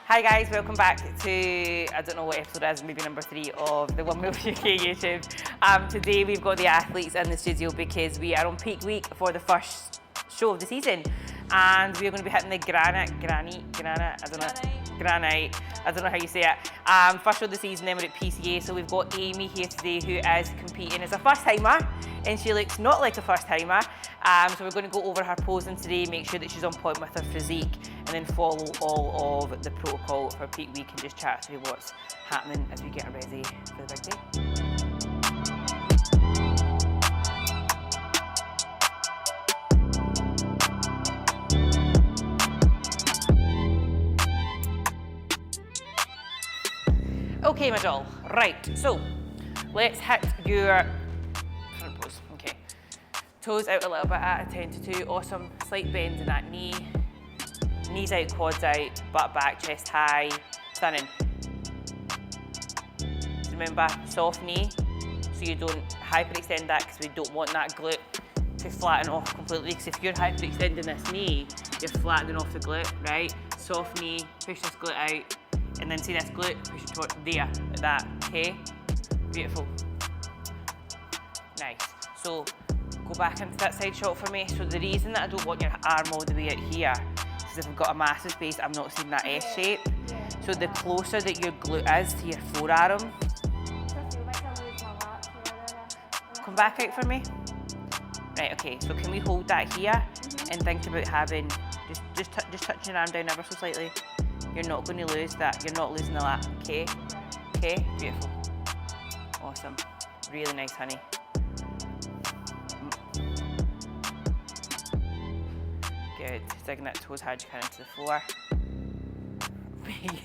Hi guys, welcome back to, I don't know what episode it is, maybe number 3 of the One Move UK YouTube. Today we've got the athletes in the studio because we are on peak week for the first show of the season. And we're going to be hitting the Granite, I don't know how you say it. First show of the season, then we're at PCA, so we've got Aimee here today who is competing as a first timer, and she looks not like a first timer. So we're going to go over her posing today, make sure that she's on point with her physique, and then follow all of the protocol for peak week and just chat through what's happening as we get ready for the big day. Okay, my doll. Right, so let's hit your front pose. Okay. Toes out a little bit at a 10 to 2. Awesome. Slight bend in that knee. Knees out, quads out, butt back, chest high. Stunning. Remember, soft knee, so you don't hyperextend that because we don't want that glute to flatten off completely. Because if you're hyperextending this knee, you're flattening off the glute, right? Soft knee, push this glute out. And then see this glute, push it toward there, like that, okay? Beautiful. Nice. So, go back into that side shot for me. So the reason that I don't want your arm all the way out here is if I've got a massive space, I'm not seeing that S shape. So the closer that your glute is to your forearm. Come back out for me. Right, okay, so can we hold that here and think about having, just touching your arm down ever so slightly. You're not going to lose that. You're not losing the lat. Okay? Okay? Beautiful. Awesome. Really nice, honey. Good. Digging that toes hard you can into the floor.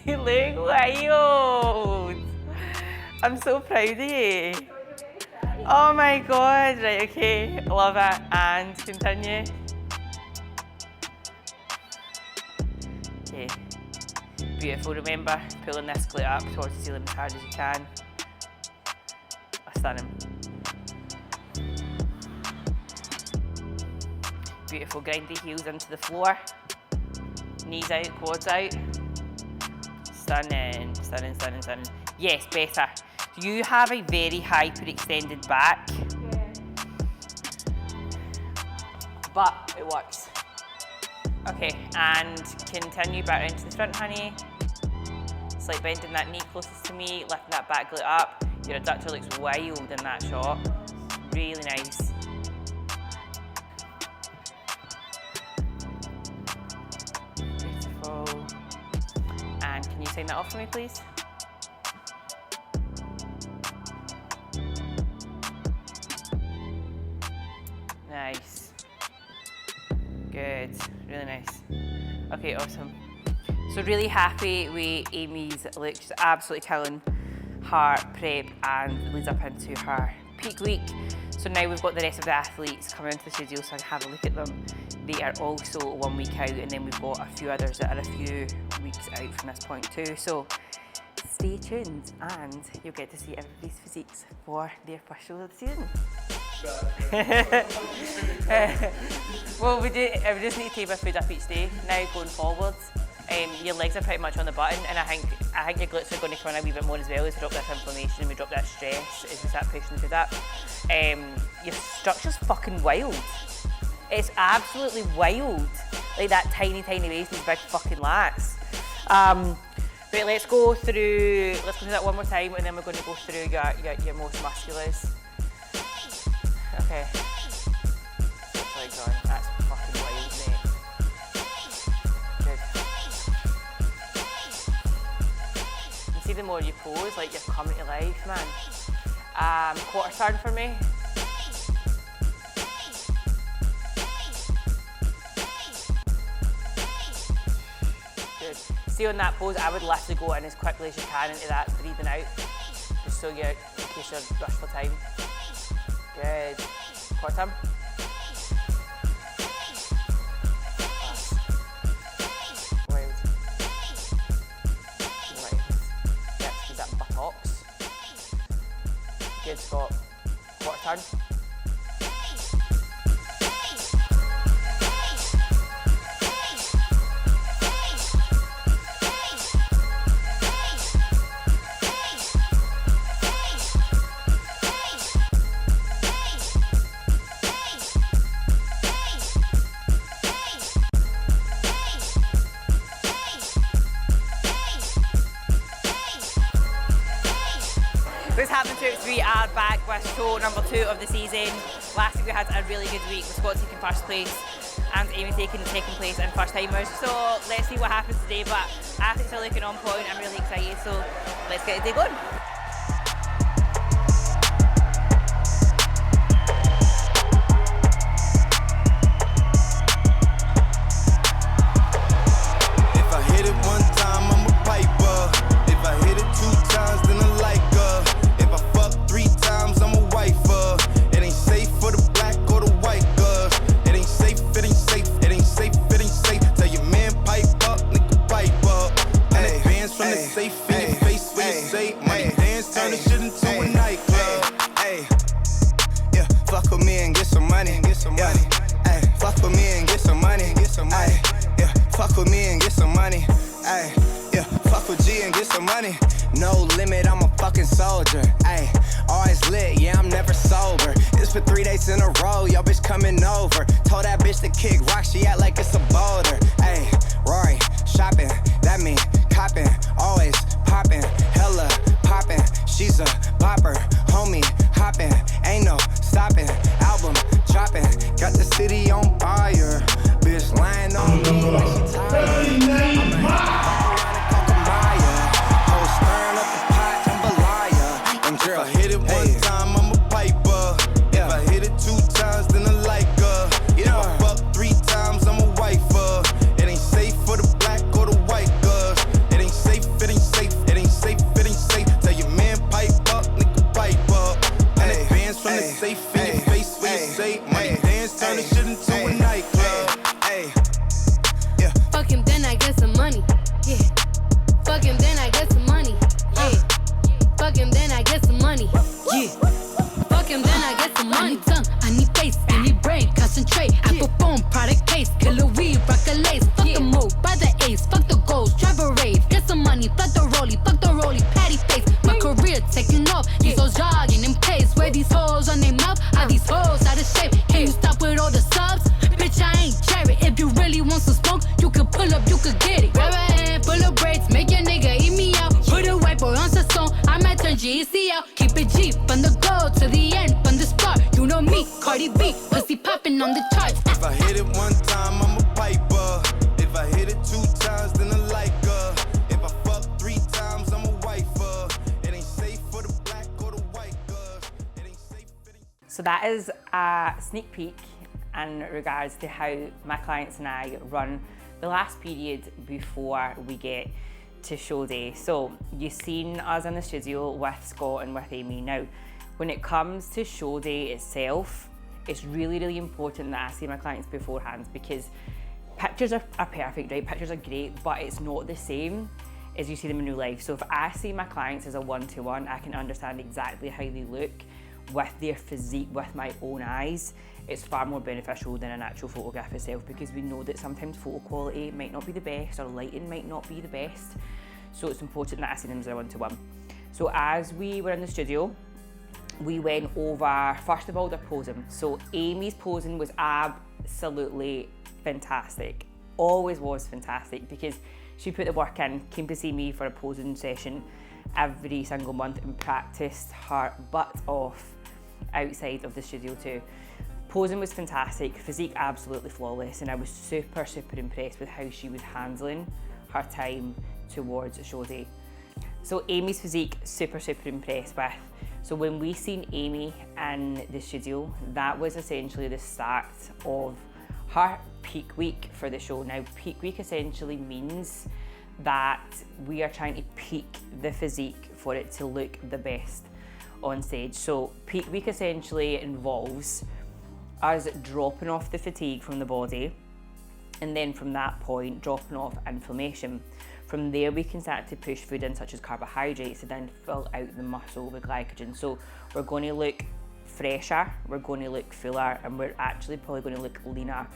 You look wild. I'm so proud of you. Oh my God. Right, okay. Love it. And continue. Okay. Beautiful. Remember, pulling this glute up towards the ceiling as hard as you can. Stunning. Beautiful. Grind the heels into the floor. Knees out, quads out. Stunning, stunning, stunning, stunning. Yes, better. You have a very hyperextended back. Yeah. But it works. Okay, and continue back into the front, honey. Slight bend in that knee closest to me, lifting that back glute up. Your adductor looks wild in that shot. Really nice. Beautiful. And can you sign that off for me, please? Nice. Good, really nice. Okay, awesome. So really happy with Aimee's look. She's absolutely killing her prep and leads up into her peak week. So now we've got the rest of the athletes coming into the studio so I can have a look at them. They are also 1 week out, and then we've got a few others that are a few weeks out from this point too. So stay tuned and you'll get to see everybody's physiques for their first show of the season. Well, we just need to take our food up each day now going forwards. Your legs are pretty much on the button, and I think your glutes are going to come in a wee bit more as well as we drop that inflammation and we drop that stress as we start pushing through that. Your structure's fucking wild. It's absolutely wild. Like that tiny, tiny waist and these big fucking lats. But let's go through that one more time, and then we're going to go through your most musculars. Okay. That's fucking wild, mate. Good. You see the more you pose, like you're coming to life, man. Quarter turn for me. Good. See on that pose, I would literally go in as quickly as you can into that, breathing out, just so you're, in case you're rushed for time. Good. Quarter turn. Wild. Wild. Yep, squeeze that buttocks. Good, Scott. Quarter turn. What's happening to us? We are back with show number 2 of the season. Last week we had a really good week with Scott taking first place and Aimee taking second place in first timers. So let's see what happens today, but athletes are looking on point. I'm really excited, so let's get the day going. No limit, I'm a fucking soldier. Ayy, always lit, yeah, I'm never sober. It's for 3 days in a row, yo bitch coming over. Told that bitch to kick rock, she act like it's a boulder. Ayy, Rory, shopping, that mean copping, always popping, hella popping. She's a bopper, homie, hopping, ain't no stopping. Album dropping, got the city on fire. Bitch lying on me like she tired. If I hit it one time, I'm a piper. If I hit it 2 times, then I like her. If I fuck 3 times, I'm a wifer. It ain't safe for the black or the white girls. It ain't safe, it ain't safe, it ain't safe, it ain't safe. Tell your man pipe up, nigga pipe up. And advance from the safe in your face when you say money dance, turn the shit into a nightclub. Fuck him, then I get some money. Yeah. Fuck him, then I get some money. Yeah. Fuck him, then I get some money. Yeah. Fuck him, then I get some money. I need tongue, I need face, I need brain, concentrate. I perform product case, killer weed, rock a lace. Fuck the move, buy the ace, fuck the goals, drive a rave. Get some money, fuck the rollie, patty face. My career taking off, these hoes jogging in place. Where these hoes on their mouth, are these hoes out of shape? Can you stop with all the subs? Bitch, I ain't cherry. If you really want some smoke, you can pull up, you can get it. Grab a hand full of braids, make your nigga eat me out. Put a white boy on the song, I might turn GEC out. Keep it G, from the go to the end, from the start. You know me, Cardi B, pussy popping on the charts. If I hit it one time, I'm a piper. If I hit it 2 times, then I like her. If I fuck 3 times, I'm a wifer. It ain't safe for the black or the white girls. It ain't safe, it ain't... So that is a sneak peek in regards to how my clients and I run the last period before we get to show day. So you've seen us in the studio with Scott and with Aimee. Now, when it comes to show day itself, it's really, really important that I see my clients beforehand, because pictures are perfect, right? Pictures are great, but it's not the same as you see them in real life. So if I see my clients as a one-to-one, I can understand exactly how they look with their physique with my own eyes. It's far more beneficial than an actual photograph itself, because we know that sometimes photo quality might not be the best or lighting might not be the best. So it's important that I see them as a one-to-one. So as we were in the studio, we went over, first of all, their posing. So Aimee's posing was absolutely fantastic. Always was fantastic, because she put the work in, came to see me for a posing session every single month and practiced her butt off outside of the studio too. Posing was fantastic, physique absolutely flawless, and I was super, super impressed with how she was handling her time towards show day. So Aimee's physique, super, super impressed with. So when we seen Aimee in the studio, that was essentially the start of her peak week for the show. Now, peak week essentially means that we are trying to peak the physique for it to look the best on stage. So peak week essentially involves us dropping off the fatigue from the body, and then from that point dropping off inflammation. From there we can start to push food in, such as carbohydrates, to then fill out the muscle with glycogen. So we're going to look fresher, we're going to look fuller, and we're actually probably going to look leaner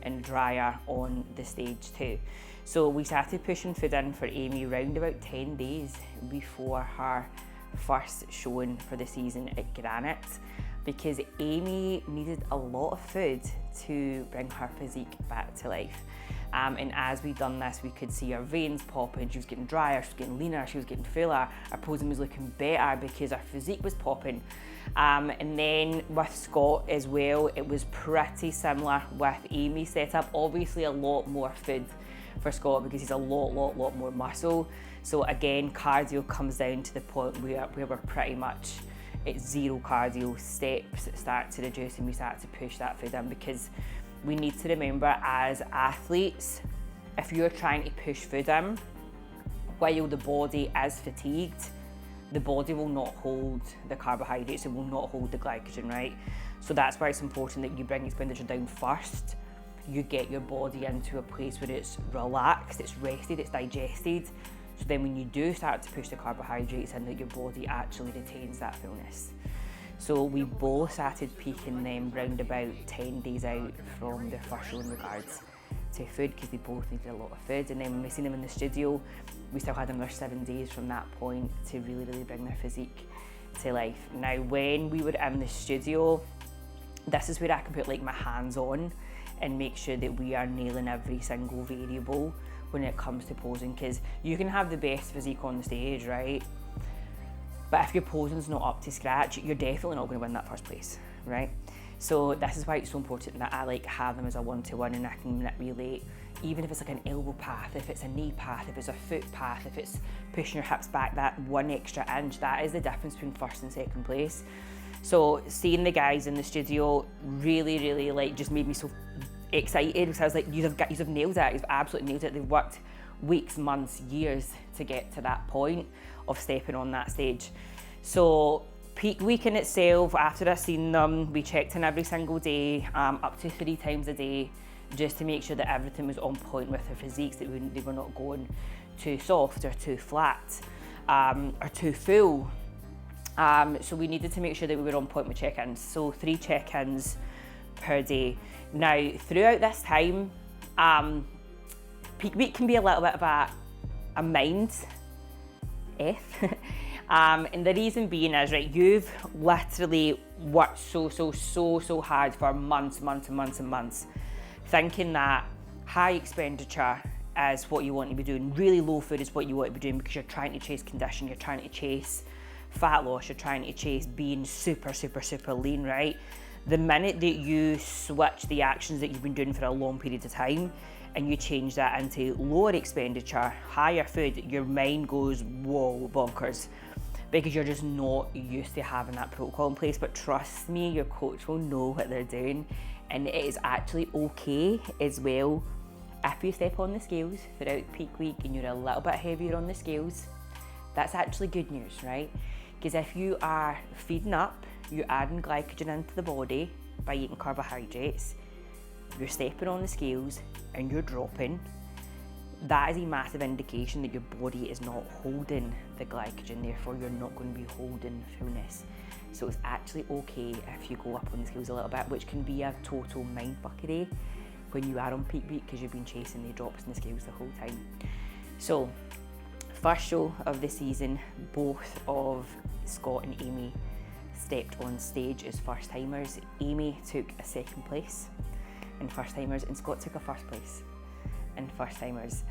and drier on the stage too. So we started pushing food in for Aimee round about 10 days before her first showing for the season at Granite, because Aimee needed a lot of food to bring her physique back to life. And as we done this, we could see her veins popping. She was getting drier, she was getting leaner, she was getting fuller. Her posing was looking better because her physique was popping. And then with Scott as well, it was pretty similar with Amy's setup. Obviously a lot more food for Scott because he's a lot more muscle. So again, cardio comes down to the point where we're pretty much at zero cardio. Steps start to reduce and we start to push that food in, because we need to remember as athletes, if you're trying to push food in while the body is fatigued, the body will not hold the carbohydrates, it will not hold the glycogen, right? So that's why it's important that you bring expenditure down first. You get your body into a place where it's relaxed, it's rested, it's digested. So then when you do start to push the carbohydrates in, that your body actually retains that fullness. So we both started peaking them round about 10 days out from their first show in regards to food, because they both needed a lot of food. And then when we seen them in the studio, we still had another 7 days from that point to really bring their physique to life. Now, when we were in the studio, this is where I can put like my hands on and make sure that we are nailing every single variable when it comes to posing, because you can have the best physique on the stage, right? But if your posing's not up to scratch, you're definitely not going to win that first place, right? So this is why it's so important that I like have them as a one-to-one, and I can manipulate, even if it's like an elbow path, if it's a knee path, if it's a foot path, if it's pushing your hips back that 1 extra inch, that is the difference between first and second place. So seeing the guys in the studio really like just made me so excited, because I was like, you've nailed it, you've absolutely nailed it. They've worked weeks, months, years to get to that point of stepping on that stage. So peak week in itself, after I seen them, we checked in every single day, up to 3 times a day, just to make sure that everything was on point with their physiques, that they were not going too soft or too flat or too full. So we needed to make sure that we were on point with check-ins. So 3 check-ins per day. Now, throughout this time, peak week can be a little bit of a mind F. And the reason being is, right, you've literally worked so hard for months, thinking that high expenditure is what you want to be doing, really low food is what you want to be doing, because you're trying to chase condition, you're trying to chase fat loss, you're trying to chase being super lean, right? The minute that you switch the actions that you've been doing for a long period of time and you change that into lower expenditure, higher food, your mind goes, whoa, bonkers, because you're just not used to having that protocol in place. But trust me, your coach will know what they're doing, and it is actually okay as well if you step on the scales throughout peak week and you're a little bit heavier on the scales. That's actually good news, right? Because if you are feeding up, you're adding glycogen into the body by eating carbohydrates, you're stepping on the scales and you're dropping, that is a massive indication that your body is not holding the glycogen, therefore you're not going to be holding fullness. So it's actually okay if you go up on the scales a little bit, which can be a total mindfuckery when you are on peak week, because you've been chasing the drops in the scales the whole time. So, first show of the season, both of Scott and Aimee stepped on stage as first timers. Aimee took a second place in first timers and Scott took a first place in first timers.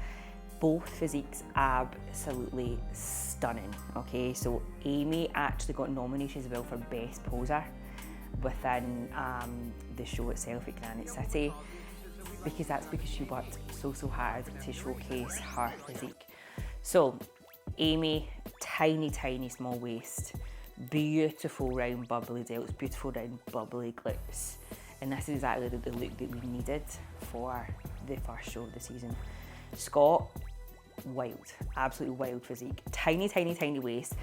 Both physiques absolutely stunning, okay? So Aimee actually got nominated as well for Best Poser within the show itself at Granite City, because she worked so hard to showcase her physique. So Aimee, tiny small waist, beautiful round bubbly delts, beautiful round bubbly glutes, and this is exactly the look that we needed for the first show of the season. Scott, wild, absolutely wild physique, tiny waist,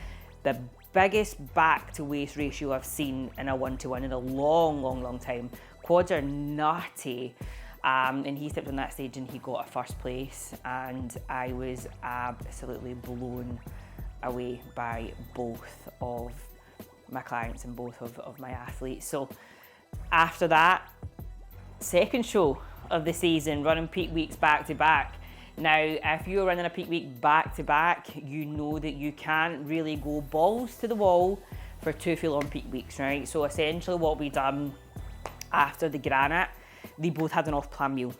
the biggest back to waist ratio I've seen in a one-to-one in a long time. Quads are nutty. And he stepped on that stage and he got a first place, and I was absolutely blown away by both of my clients and both of my athletes. So after that, second show of the season, running peak weeks back to back. Now, if you're running a peak week back to back, you know that you can't really go balls to the wall for 2 full-on peak weeks, right? So essentially what we done after the Granite, they both had an off-plan meal.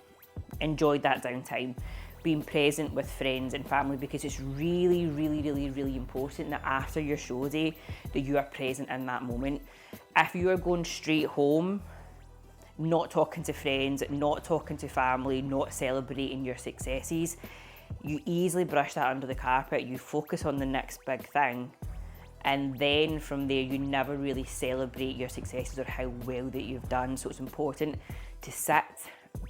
enjoyed that downtime, being present with friends and family, because it's really, really, really, really important that after your show day that you are present in that moment. If you are going straight home, not talking to friends, not talking to family, not celebrating your successes, you easily brush that under the carpet, you focus on the next big thing, and then from there you never really celebrate your successes or how well that you've done. So it's important to sit,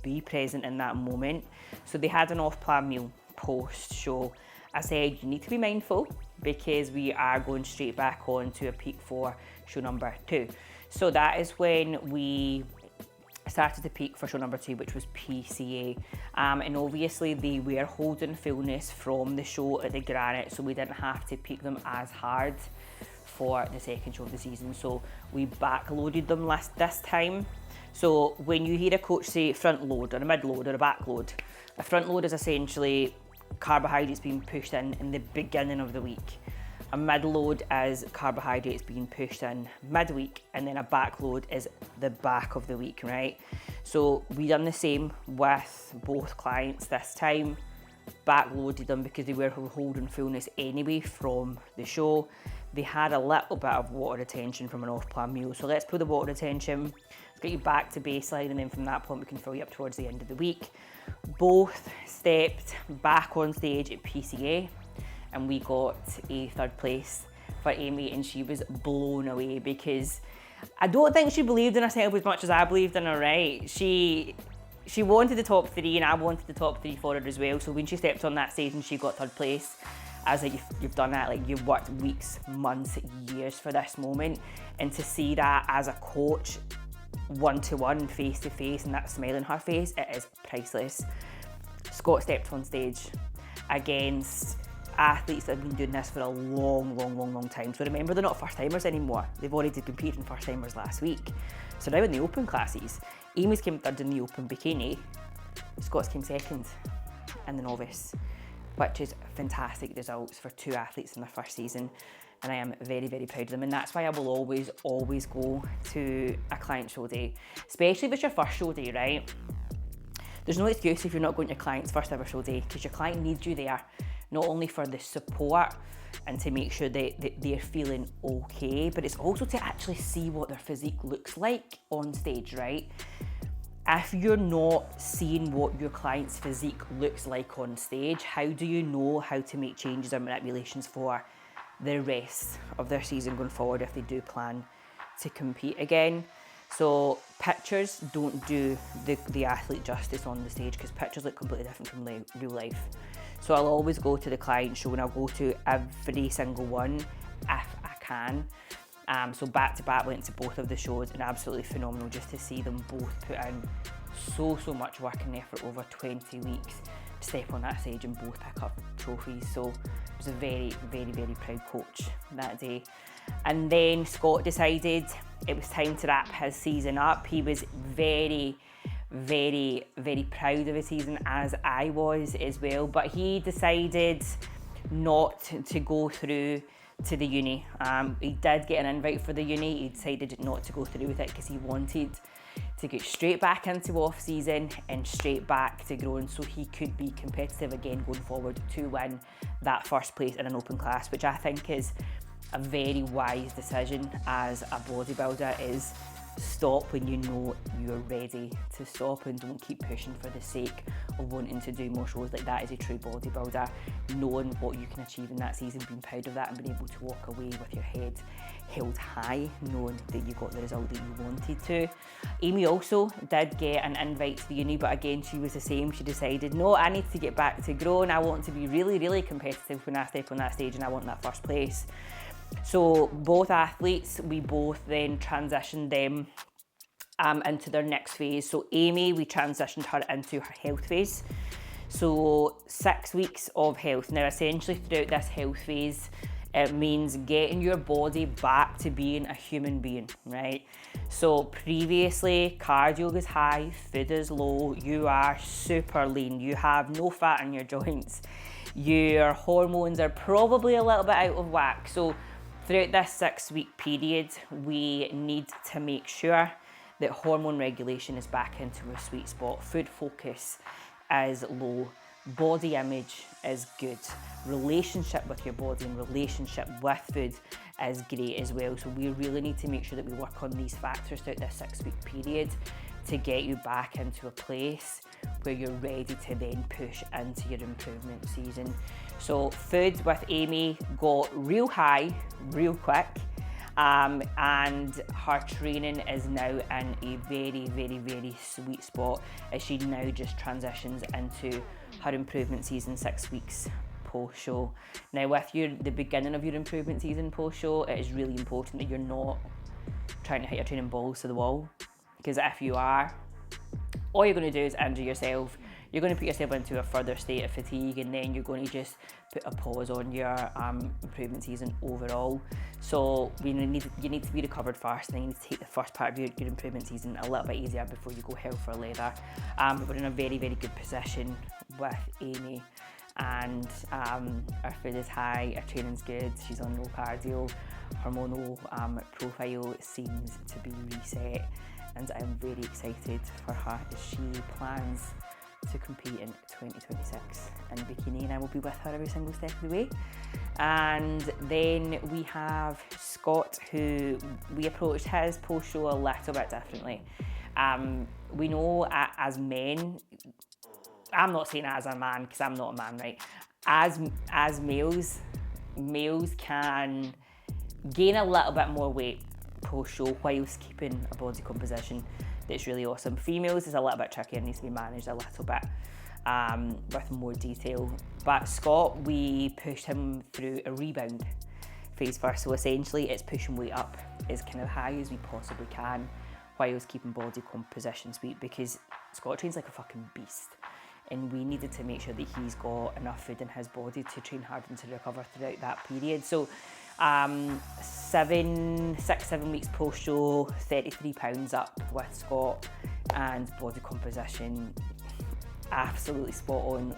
be present in that moment. So they had an off-plan meal post-show. I said you need to be mindful because we are going straight back on to a peak for show number 2. So that is when we started to peak for show number 2, which was PCA. And obviously they were holding fullness from the show at the Granite, so we didn't have to peak them as hard for the second show of the season. So we backloaded them this time. So when you hear a coach say front load or a mid load or a back load, a front load is essentially carbohydrates being pushed in the beginning of the week. A mid load is carbohydrates being pushed in midweek, and then a back load is the back of the week, right? So we done the same with both clients this time, backloaded them because they were holding fullness anyway from the show. They had a little bit of water retention from an off-plan meal, so let's pull the water retention, let's get you back to baseline, and then from that point we can fill you up towards the end of the week. Both stepped back on stage at PCA, and we got a 3rd place for Aimee, and she was blown away because I don't think she believed in herself as much as I believed in her, right? She wanted the top 3 and I wanted the top 3 for her as well. So when she stepped on that stage and she got 3rd place, I was like, you've done that, like you've worked weeks, months, years for this moment. And to see that as a coach, one-to-one, face-to-face, and that smile on her face, it is priceless. Scott stepped on stage against athletes that have been doing this for a long time. So remember, they're not first timers anymore. They've already competed in first timers last week. So now in the open classes, Aimee's came 3rd in the open bikini, Scott's came 2nd in the novice, which is fantastic results for 2 athletes in their first season. And I am very, very proud of them. And that's why I will always go to a client show day, especially if it's your first show day, right? There's no excuse if you're not going to your client's first ever show day, because your client needs you there, not only for the support and to make sure that they're feeling okay, but it's also to actually see what their physique looks like on stage, right? If you're not seeing what your client's physique looks like on stage, how do you know how to make changes or manipulations for the rest of their season going forward if they do plan to compete again? So pictures don't do the athlete justice on the stage, because pictures look completely different from real life. So I'll always go to the client show, and I'll go to every single one if I can. So back to back went to both of the shows, and absolutely phenomenal just to see them both put in so much work and effort over 20 weeks to step on that stage and both pick up trophies. So I was a very proud coach that day. And then Scott decided it was time to wrap his season up. He was very proud of his season, as I was as well, but he decided not to go through to the uni. He did get an invite for the uni. He decided not to go through with it because he wanted to get straight back into off season and straight back to growing, so he could be competitive again going forward to win that 1st place in an open class, which I think is a very wise decision as a bodybuilder. Is stop when you know you're ready to stop, and don't keep pushing for the sake of wanting to do more shows. Like, that is a true bodybuilder, knowing what you can achieve in that season, being proud of that, and being able to walk away with your head held high, knowing that you got the result that you wanted to. Aimee also did get an invite to the uni, but again, she was the same. She decided, no, I need to get back to growing. I want to be really competitive when I step on that stage, and I want that 1st place. So both athletes, we both then transitioned them into their next phase. So Aimee, we transitioned her into her health phase. So 6 weeks of health. Now, essentially throughout this health phase, it means getting your body back to being a human being, right? So previously, cardio is high, food is low, you are super lean, you have no fat in your joints, your hormones are probably a little bit out of whack. So throughout this 6 week period, we need to make sure that hormone regulation is back into a sweet spot, food focus is low, body image is good, relationship with your body and relationship with food is great as well. So we really need to make sure that we work on these factors throughout this 6-week period to get you back into a place where you're ready to then push into your improvement season. So food with Aimee got real high, real quick. And her training is now in a very, very, very sweet spot as she now just transitions into her improvement season 6 weeks post-show. Now with the beginning of your improvement season post-show, it is really important that you're not trying to hit your training balls to the wall, because if you are, all you're going to do is injure yourself. You're going to put yourself into a further state of fatigue, and then you're going to just put a pause on your improvement season overall. So you need to be recovered first, and then you need to take the first part of your improvement season a little bit easier before you go hell for leather. But we're in a very, very good position with Aimee, and our food is high, our training's good, she's on low cardio, hormonal profile seems to be reset, and I'm very excited for her as she plans to compete in 2026 in bikini, and I will be with her every single step of the way. And then we have Scott, who we approached his post-show a little bit differently. We know as men, I'm not saying as a man because I'm not a man, right? As males can gain a little bit more weight post-show whilst keeping a body composition that's really awesome. Females is a little bit trickier and needs to be managed a little bit with more detail. But Scott, we pushed him through a rebound phase first. So essentially it's pushing weight up as kind of high as we possibly can whilst keeping body composition sweet, because Scott trains like a fucking beast. And we needed to make sure that he's got enough food in his body to train hard and to recover throughout that period. So 6-7 weeks post-show, 33 pounds up with Scott, and body composition absolutely spot on.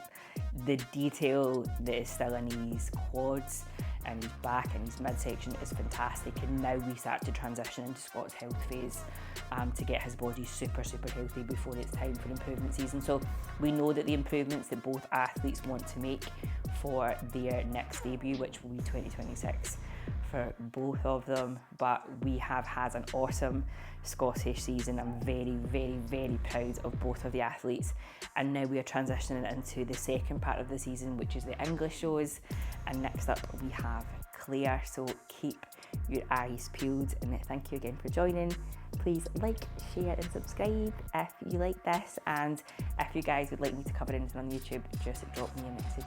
The detail that is still in his quads and his back and his midsection is fantastic, and now we start to transition into Scott's health phase to get his body super healthy before it's time for improvement season. So we know that the improvements that both athletes want to make for their next debut, which will be 2026 for both of them, but we have had an awesome Scottish season. I'm very proud of both of the athletes, and now we are transitioning into the second part of the season, which is the English shows, and next up we have Claire. So keep your eyes peeled, and thank you again for joining. Please like, share and subscribe if you like this, and if you guys would like me to cover anything on YouTube, just drop me a message.